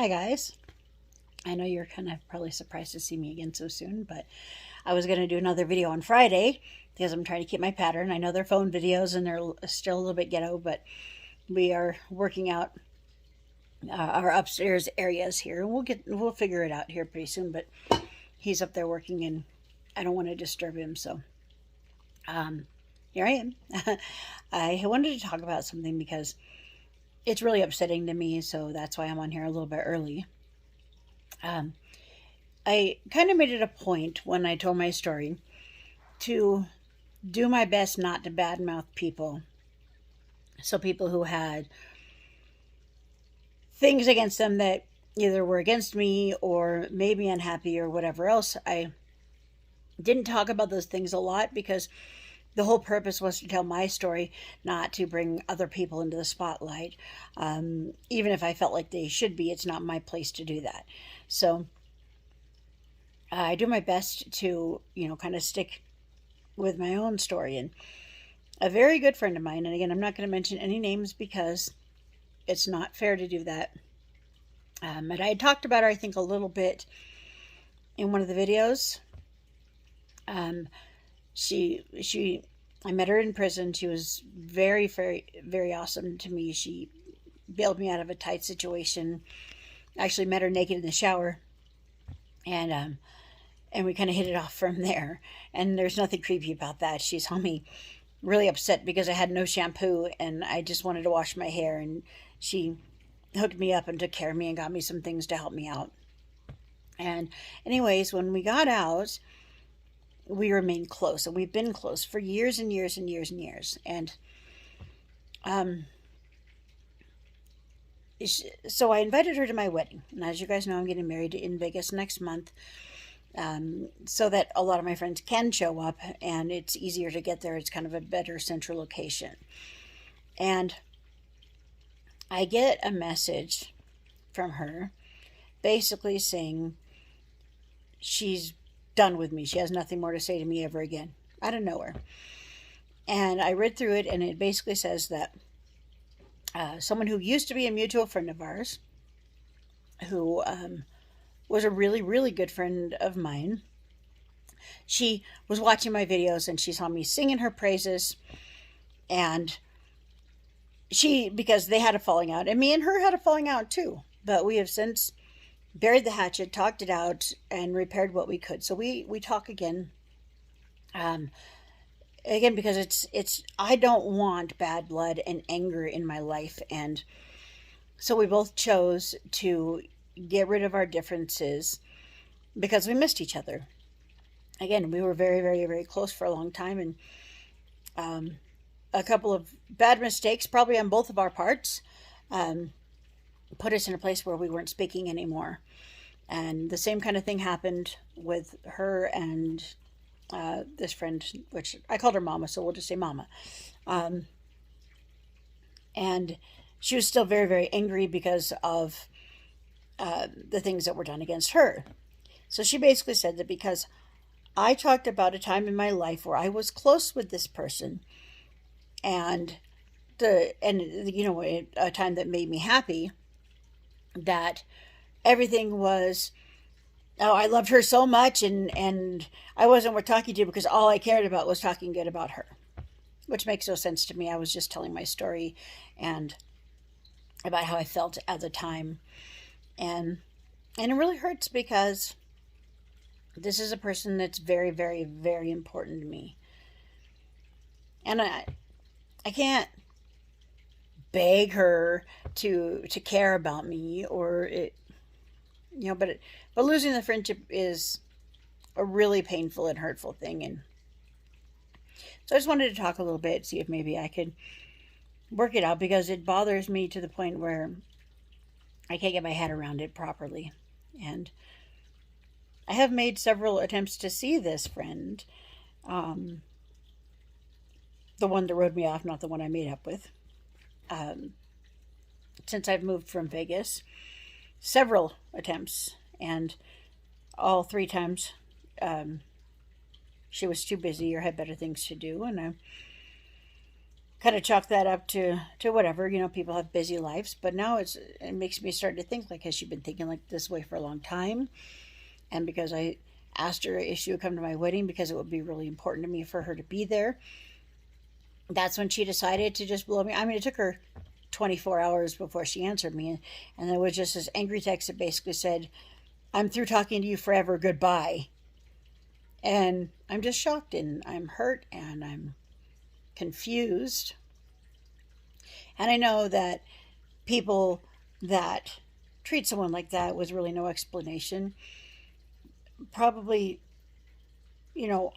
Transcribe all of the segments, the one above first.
Hi, guys. I know you're kind of probably surprised to see me again so soon, but I was going to do another video on Friday because I'm trying to keep my pattern. I know they're phone videos and they're still a little bit ghetto, but we are working out our upstairs areas here, and we'll figure it out here pretty soon. But he's up there working, and I don't want to disturb him, so um, here I am. I wanted to talk about something because it's really upsetting to me, so that's why I'm on here a little bit early. Um, I kind of made it a point when I told my story to do my best not to badmouth people. So, people who had things against them that either were against me or made me unhappy or whatever else, I didn't talk about those things a lot because the whole purpose was to tell my story, not to bring other people into the spotlight. Even if I felt like they should be, it's not my place to do that. So, I do my best to, kind of stick with my own story. And a very good friend of mine, and again, I'm not going to mention any names because it's not fair to do that. And I had talked about her, I think, a little bit in one of the videos. Um, I met her in prison. She was very, very, very awesome to me. She bailed me out of a tight situation. I actually met her naked in the shower, and we kind of hit it off from there. And there's nothing creepy about that. She saw me really upset because I had no shampoo and I just wanted to wash my hair, and she hooked me up and took care of me and got me some things to help me out. And anyways, when we got out, we remained close, and we've been close for years and years and years and years. And um, so I invited her to my wedding, and as you guys know, I'm getting married in Vegas next month. So that a lot of my friends can show up and it's easier to get there. It's kind of a better central location. And I get a message from her basically saying she's done with me. She has nothing more to say to me ever again, out of nowhere. And I read through it, and it basically says that someone who used to be a mutual friend of ours, who was a really, really good friend of mine. She was watching my videos and she saw me singing her praises. And because they had a falling out, and me and her had a falling out too. But we have since buried the hatchet, talked it out, and repaired what we could. So we talk again. Um, Again, because I don't want bad blood and anger in my life. And so we both chose to get rid of our differences because we missed each other. Again, we were very, very, very close for a long time, and um, a couple of bad mistakes, probably on both of our parts, um, put us in a place where we weren't speaking anymore. And the same kind of thing happened with her and this friend, which I called her Mama, so we'll just say Mama. Um, and she was still very, very angry because of the things that were done against her. So she basically said that because I talked about a time in my life where I was close with this person, and a time that made me happy, that everything was, oh, I loved her so much, and I wasn't worth talking to because all I cared about was talking good about her, which makes no sense to me. I was just telling my story and about how I felt at the time. And it really hurts because this is a person that's very, very, very important to me. And I can't beg her to care about me, or it, but losing the friendship is a really painful and hurtful thing. And so I just wanted to talk a little bit, see if maybe I could work it out, because it bothers me to the point where I can't get my head around it properly. And I have made several attempts to see this friend, um, the one that rode me off, not the one I made up with, um, since I've moved from Vegas. Several attempts, and all three times she was too busy or had better things to do. And I kind of chalk that up to whatever, people have busy lives. But now it makes me start to think, like, has she been thinking like this way for a long time? And because I asked her if she would come to my wedding because it would be really important to me for her to be there, that's when she decided to just blow me. I mean, it took her 24 hours before she answered me, and there was just this angry text that basically said, "I'm through talking to you forever, goodbye." And I'm just shocked, and I'm hurt, and I'm confused. And I know that people that treat someone like that with really no explanation probably,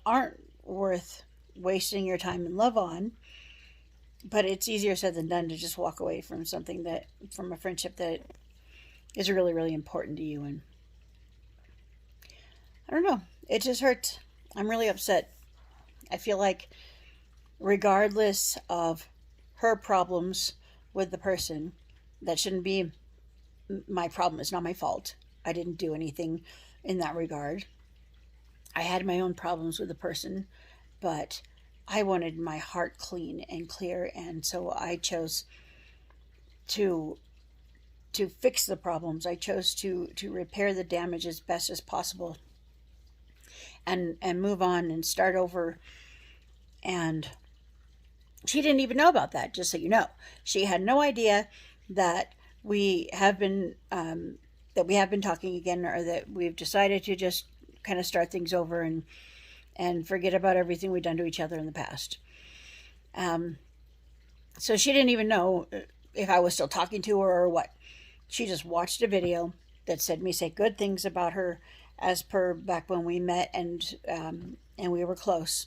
aren't worth wasting your time and love on. But it's easier said than done to just walk away from from a friendship that is really, really important to you. And I don't know, it just hurts. I'm really upset. I feel like, regardless of her problems with the person, that shouldn't be my problem. It's not my fault. I didn't do anything in that regard. I had my own problems with the person, but I wanted my heart clean and clear, and so I chose to fix the problems. I chose to repair the damage as best as possible, and move on and start over. And she didn't even know about that, just so you know. She had no idea that we have been talking again, or that we've decided to just kind of start things over and forget about everything we've done to each other in the past. So she didn't even know if I was still talking to her or what. She just watched a video that said me say good things about her, as per back when we met, and we were close,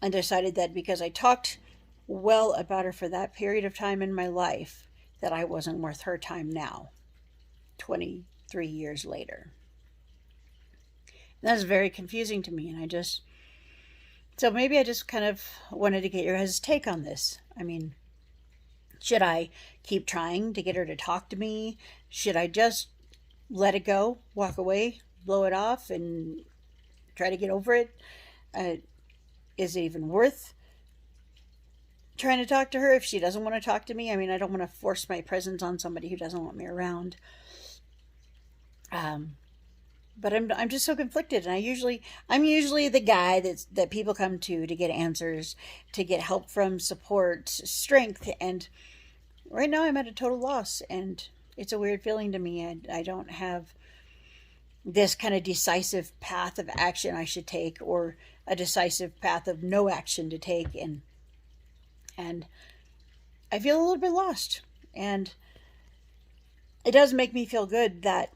and decided that because I talked well about her for that period of time in my life, that I wasn't worth her time now, 23 years later. And that's very confusing to me, and so maybe I just kind of wanted to get your guys' take on this. I mean, should I keep trying to get her to talk to me? Should I just let it go, walk away, blow it off, and try to get over it? Is it even worth trying to talk to her if she doesn't want to talk to me? I mean, I don't want to force my presence on somebody who doesn't want me around. But I'm just so conflicted, and I'm usually the guy that people come to get answers, to get help from, support, strength, and right now I'm at a total loss, and it's a weird feeling to me. I don't have this kind of decisive path of action I should take, or a decisive path of no action to take, and I feel a little bit lost. And it does make me feel good that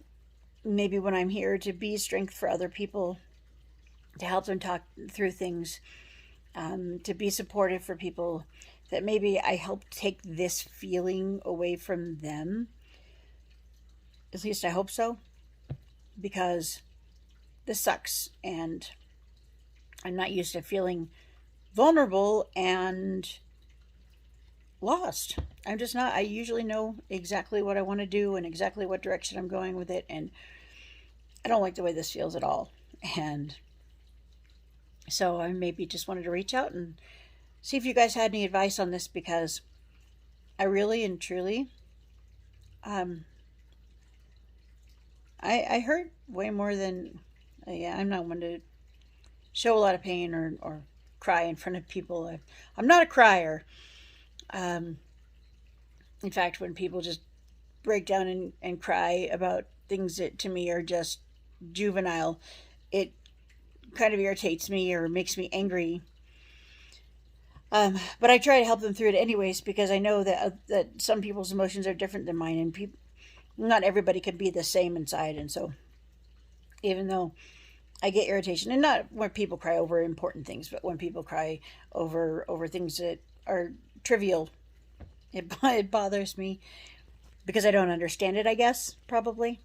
maybe when I'm here to be strength for other people, to help them talk through things, to be supportive for people, that maybe I help take this feeling away from them. At least I hope so, because this sucks, and I'm not used to feeling vulnerable and lost. I'm just not. I usually know exactly what I want to do and exactly what direction I'm going with it, and I don't like the way this feels at all. And so I maybe just wanted to reach out and see if you guys had any advice on this, because I really and truly, I hurt way more than, yeah, I'm not one to show a lot of pain or cry in front of people. I'm not a crier. In fact, when people just break down and cry about things that to me are just juvenile, it kind of irritates me or makes me angry. But I try to help them through it anyways, because I know that some people's emotions are different than mine, and not everybody can be the same inside. And so, even though I get irritation, and not when people cry over important things, but when people cry over things that are trivial, it bothers me because I don't understand it, I guess, probably.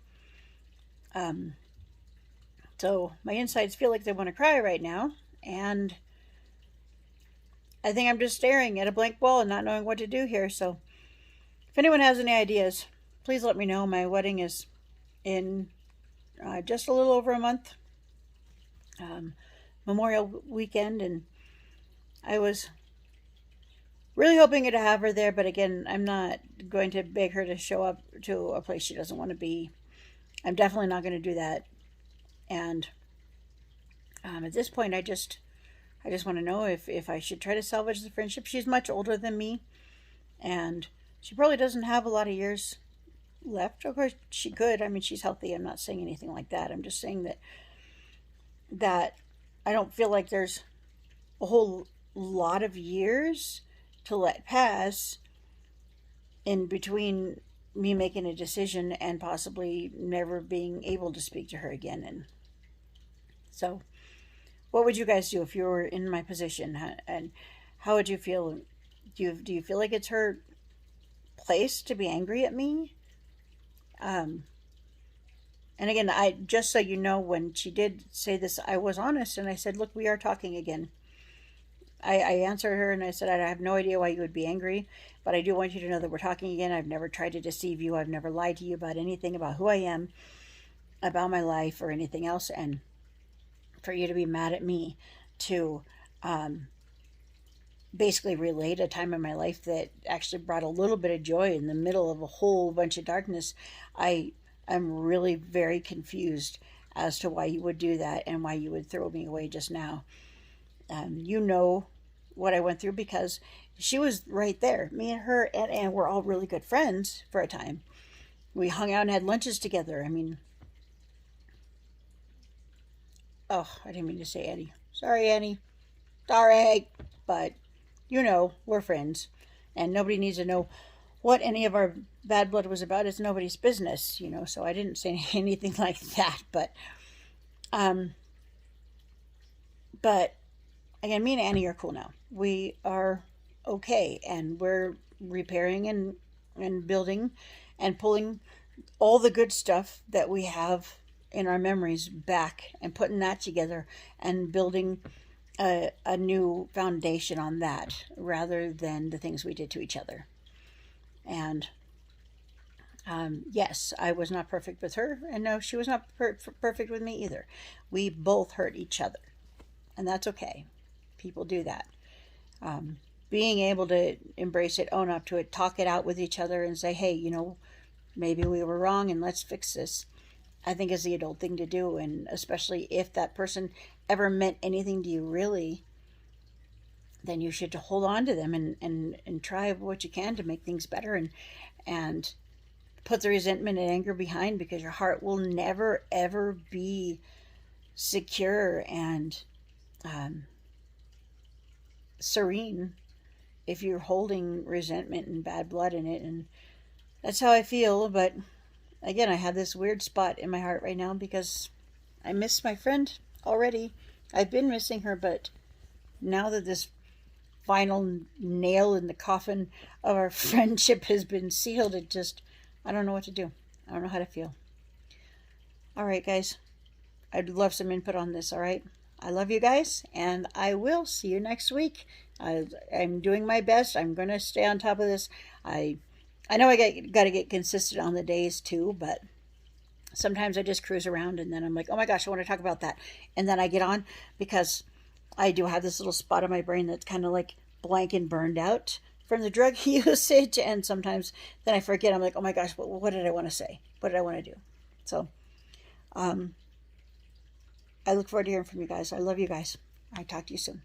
So my insides feel like they want to cry right now, and I think I'm just staring at a blank wall and not knowing what to do here. So if anyone has any ideas, please let me know. My wedding is in just a little over a month, Memorial weekend, and I was really hoping to have her there, but again, I'm not going to beg her to show up to a place she doesn't want to be. I'm definitely not going to do that. And at this point, I just want to know if I should try to salvage the friendship. She's much older than me, and she probably doesn't have a lot of years left. Of course, she could. I mean, she's healthy. I'm not saying anything like that. I'm just saying that I don't feel like there's a whole lot of years to let pass in between me making a decision and possibly never being able to speak to her again. And so, what would you guys do if you were in my position? And how would you feel? Do you feel like it's her place to be angry at me? Um, and again, I just so you know, when she did say this, I was honest and I said, "Look, we are talking again." I answered her and I said, "I have no idea why you would be angry, but I do want you to know that we're talking again. I've never tried to deceive you. I've never lied to you about anything about who I am, about my life, or anything else. And for you to be mad at me to um, basically relate a time in my life that actually brought a little bit of joy in the middle of a whole bunch of darkness, I I'm really very confused as to why you would do that and why you would throw me away just now. You know what I went through because she was right there. Me and her and Anne were all really good friends for a time. We hung out and had lunches together. I mean, oh, I didn't mean to say Annie. Sorry, Annie. Sorry. But, we're friends. And nobody needs to know what any of our bad blood was about. It's nobody's business. So I didn't say anything like that. Um, but again, me and Annie are cool now. We are okay. And we're repairing and building and pulling all the good stuff that we have in our memories back and putting that together and building a new foundation on that rather than the things we did to each other. And yes, I was not perfect with her, and no, she was not perfect with me either. We both hurt each other, and that's okay. People do that. Being able to embrace it, own up to it, talk it out with each other, and say, hey, maybe we were wrong and let's fix this, I think is the adult thing to do. And especially if that person ever meant anything to you really, then you should hold on to them and try what you can to make things better and put the resentment and anger behind, because your heart will never ever be secure and um, serene if you're holding resentment and bad blood in it. And that's how I feel. But again, I have this weird spot in my heart right now because I miss my friend already. I've been missing her, but now that this final nail in the coffin of our friendship has been sealed, I don't know what to do. I don't know how to feel. All right, guys. I'd love some input on this, all right? I love you guys, and I will see you next week. I'm doing my best. I'm going to stay on top of this. I know I got to get consistent on the days too, but sometimes I just cruise around and then I'm like, oh my gosh, I want to talk about that. And then I get on because I do have this little spot in my brain that's kind of like blank and burned out from the drug usage. And sometimes then I forget. I'm like, oh my gosh, what did I want to say? What did I want to do? So um, I look forward to hearing from you guys. I love you guys. I'll talk to you soon.